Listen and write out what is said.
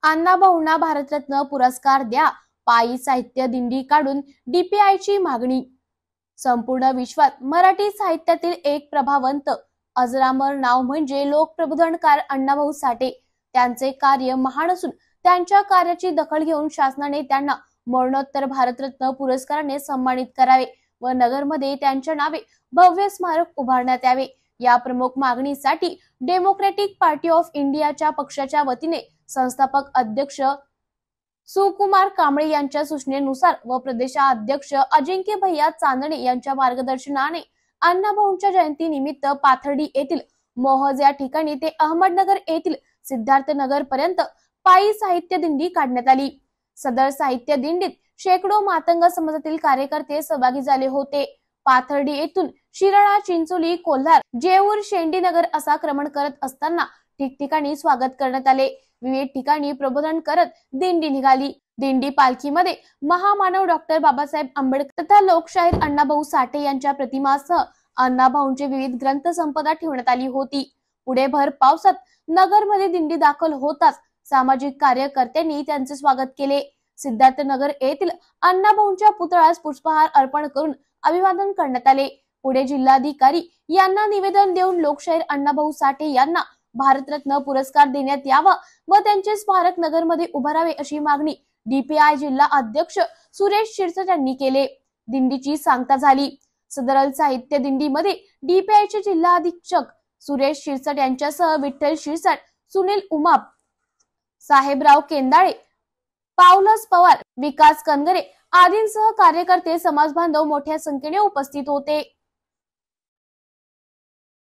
अण्णाभाऊंना भारतरत्न पुरस्कार द्या, पायी साहित्य दिंडी काढून डीपीआयची मागणी। संपूर्ण विश्वात मराठी साहित्यातील एक प्रभावंत अजरामर नाव म्हणजे लोकप्रबोधनकार अण्णाभाऊ साठे। त्यांचे कार्य महान असून त्यांच्या कार्याची दखल घेऊन शासनाने त्यांना मरणोत्तर भारतरत्न पुरस्काराने सन्मानित करावे व नगरमध्ये त्यांच्या नावे भव्य स्मारक उभारण्यात यावे। या प्रमुख मागणीसाठी डेमोक्रॅटिक पार्टी ऑफ इंडियाच्या पक्षाच्या वतीने संस्थापक अध्यक्ष सुकुमार कांबळे यांच्या सूचनेनुसार व प्रदेशाध्यक्ष अजिंक्य भैया चांदणे यांच्या मार्गदर्शनाने अण्णाभाऊंच्या जयंती निमित्त पाथर्डी येथील मोहज या ठिकाणी ते अहमदनगर येथील सिद्धार्थनगर पर्यंत पायी साहित्य दिंडी काढण्यात आली। सदर साहित्य दिंडीत शेकडो मातंग समाजातील कार्यकर्ते सहभागी झाले होते। पाथर्डी येथून शिराळा, चिंचोली, कोल्हार, जेऊर, शेंडीनगर असा क्रमण करत असताना ठिकठिकाणी स्वागत करण्यात आले। विविध ठिकाणी प्रबोधन करत दिंडी निघाली। दिंडी पालखीमध्ये महामानव डॉक्टर बाबासाहेब आंबेडकर तथा लोकशाहीर अण्णाभाऊ साठे यांच्या प्रतिमासह अण्णाभाऊंचे विविध ग्रंथ संपदा ठेवण्यात आली होती। पुढे भर पावसात नगरमध्ये दिंडी दाखल होताच सामाजिक कार्यकर्त्यांनी त्यांचे स्वागत केले। सिद्धार्थनगर येथील अण्णाभाऊंच्या पुतळ्यास पुष्पहार अर्पण करून अभिवादन करण्यात आले। पुढे जिल्हाधिकारी यांना निवेदन देऊन लोकशाहीर अण्णाभाऊ साठे यांना भारतरत्न पुरस्कार देण्यात यावा व त्यांचे स्मारक नगरमध्ये उभारावे अशी मागणी डीपीआय जिल्हा अध्यक्ष सुरेश शिरसाट यांनी केले। दिंडीची सांगता झाली। सदर साहित्य दिंडीमध्ये डीपीआयचे जिल्हा अधीक्षक सुरेश शिरसाट यांच्यासह विठ्ठल शिरसाट, सुनील उमाप, साहेबराव केंदाळे, पावलस पवार, विकास कनगरे आदींसह कार्यकर्ते, समाज बांधव मोठ्या संख्येने उपस्थित होते।